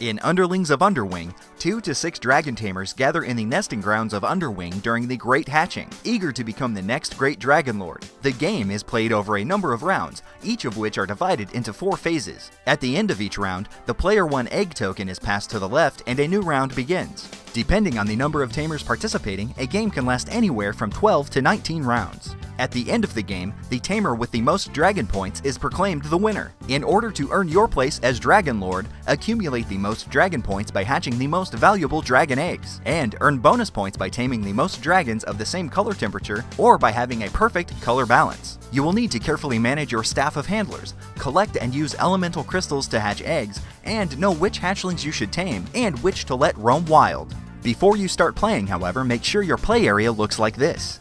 In Underlings of Underwing, 2 to 6 dragon tamers gather in the nesting grounds of Underwing during the Great Hatching, eager to become the next great Dragon Lord. The game is played over a number of rounds, each of which are divided into 4 phases. At the end of each round, the player 1 egg token is passed to the left and a new round begins. Depending on the number of tamers participating, a game can last anywhere from 12 to 19 rounds. At the end of the game, the tamer with the most dragon points is proclaimed the winner. In order to earn your place as Dragon Lord, accumulate the most dragon points by hatching the most valuable dragon eggs, and earn bonus points by taming the most dragons of the same color temperature or by having a perfect color balance. You will need to carefully manage your staff of handlers, collect and use elemental crystals to hatch eggs, and know which hatchlings you should tame and which to let roam wild. Before you start playing, however, make sure your play area looks like this.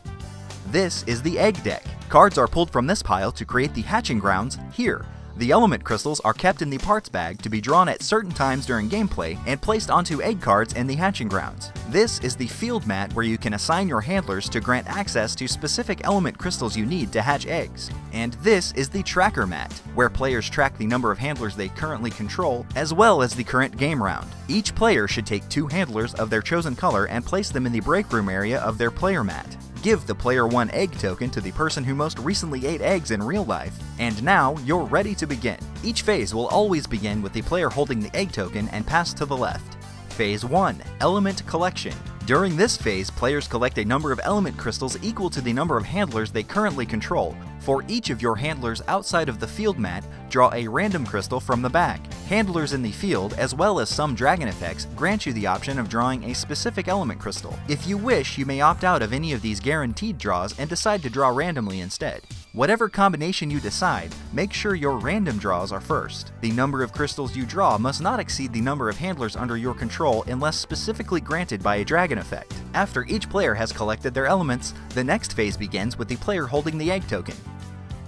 This is the egg deck. Cards are pulled from this pile to create the hatching grounds here. The element crystals are kept in the parts bag to be drawn at certain times during gameplay and placed onto egg cards in the hatching grounds. This is the field mat where you can assign your handlers to grant access to specific element crystals you need to hatch eggs. And this is the tracker mat, where players track the number of handlers they currently control, as well as the current game round. Each player should take 2 handlers of their chosen color and place them in the break room area of their player mat. Give the player 1 egg token to the person who most recently ate eggs in real life. And now, you're ready to begin. Each phase will always begin with the player holding the egg token and pass to the left. Phase 1. Element Collection. During this phase, players collect a number of element crystals equal to the number of handlers they currently control. For each of your handlers outside of the field mat, draw a random crystal from the bag. Handlers in the field, as well as some dragon effects, grant you the option of drawing a specific element crystal. If you wish, you may opt out of any of these guaranteed draws and decide to draw randomly instead. Whatever combination you decide, make sure your random draws are first. The number of crystals you draw must not exceed the number of handlers under your control unless specifically granted by a dragon effect. After each player has collected their elements, the next phase begins with the player holding the egg token.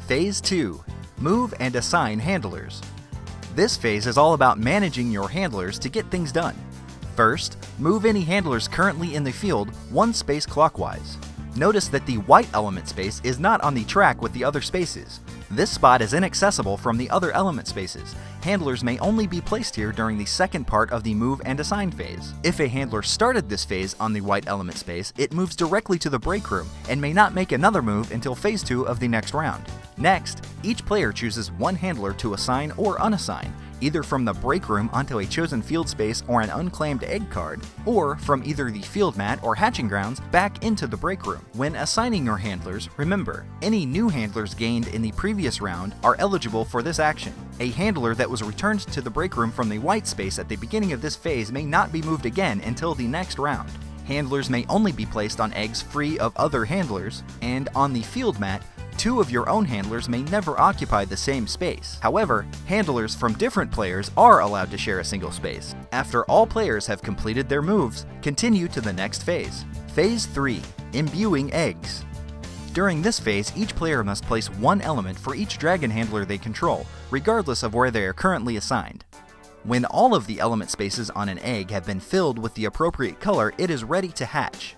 Phase 2. Move and assign handlers. This phase is all about managing your handlers to get things done. First, move any handlers currently in the field 1 space clockwise. Notice that the white element space is not on the track with the other spaces. This spot is inaccessible from the other element spaces. Handlers may only be placed here during the second part of the move and assign phase. If a handler started this phase on the white element space, it moves directly to the break room and may not make another move until phase 2 of the next round. Next, each player chooses 1 handler to assign or unassign, either from the break room onto a chosen field space or an unclaimed egg card, or from either the field mat or hatching grounds back into the break room. When assigning your handlers, remember, any new handlers gained in the previous round are eligible for this action. A handler that was returned to the break room from the white space at the beginning of this phase may not be moved again until the next round. Handlers may only be placed on eggs free of other handlers, and on the field mat, 2 of your own handlers may never occupy the same space. However, handlers from different players are allowed to share a single space. After all players have completed their moves, continue to the next phase. Phase 3. Imbuing eggs. During this phase, each player must place 1 element for each dragon handler they control, regardless of where they are currently assigned. When all of the element spaces on an egg have been filled with the appropriate color, it is ready to hatch.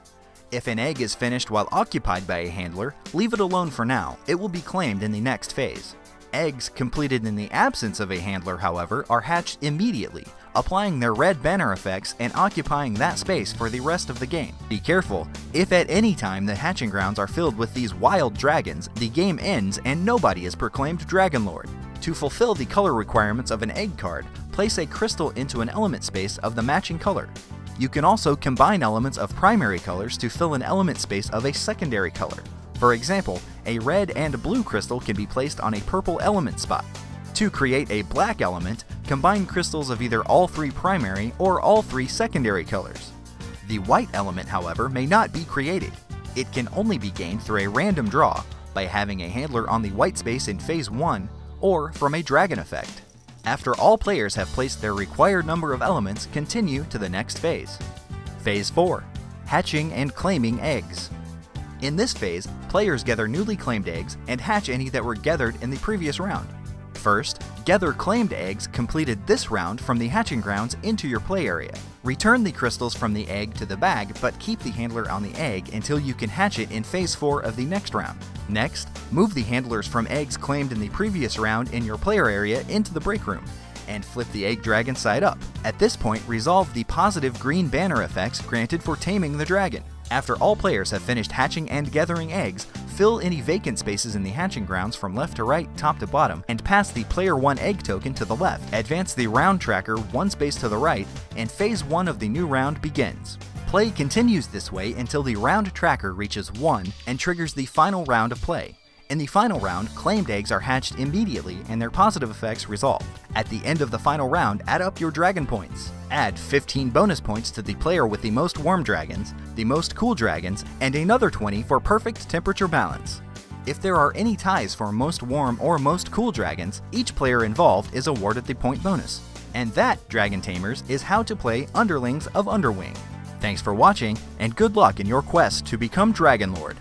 If an egg is finished while occupied by a handler, leave it alone for now. It will be claimed in the next phase. Eggs completed in the absence of a handler, however, are hatched immediately, applying their red banner effects and occupying that space for the rest of the game. Be careful, if at any time the hatching grounds are filled with these wild dragons, the game ends and nobody is proclaimed Dragon Lord. To fulfill the color requirements of an egg card, place a crystal into an element space of the matching color. You can also combine elements of primary colors to fill an element space of a secondary color. For example, a red and blue crystal can be placed on a purple element spot. To create a black element, combine crystals of either all 3 primary or all 3 secondary colors. The white element, however, may not be created. It can only be gained through a random draw by having a handler on the white space in phase 1 or from a dragon effect. After all players have placed their required number of elements, continue to the next phase. Phase 4. Hatching and claiming eggs. In this phase, players gather newly claimed eggs and hatch any that were gathered in the previous round. First, gather claimed eggs completed this round from the hatching grounds into your play area. Return the crystals from the egg to the bag, but keep the handler on the egg until you can hatch it in phase 4 of the next round. Next, move the handlers from eggs claimed in the previous round in your player area into the break room, and flip the egg dragon side up. At this point, resolve the positive green banner effects granted for taming the dragon. After all players have finished hatching and gathering eggs, fill any vacant spaces in the hatching grounds from left to right, top to bottom, and pass the Player 1 egg token to the left. Advance the round tracker one space to the right, and Phase 1 of the new round begins. Play continues this way until the round tracker reaches 1 and triggers the final round of play. In the final round, claimed eggs are hatched immediately and their positive effects resolve. At the end of the final round, add up your dragon points. Add 15 bonus points to the player with the most warm dragons, the most cool dragons, and another 20 for perfect temperature balance. If there are any ties for most warm or most cool dragons, each player involved is awarded the point bonus. And that, Dragon Tamers, is how to play Underlings of Underwing. Thanks for watching, and good luck in your quest to become Dragon Lord.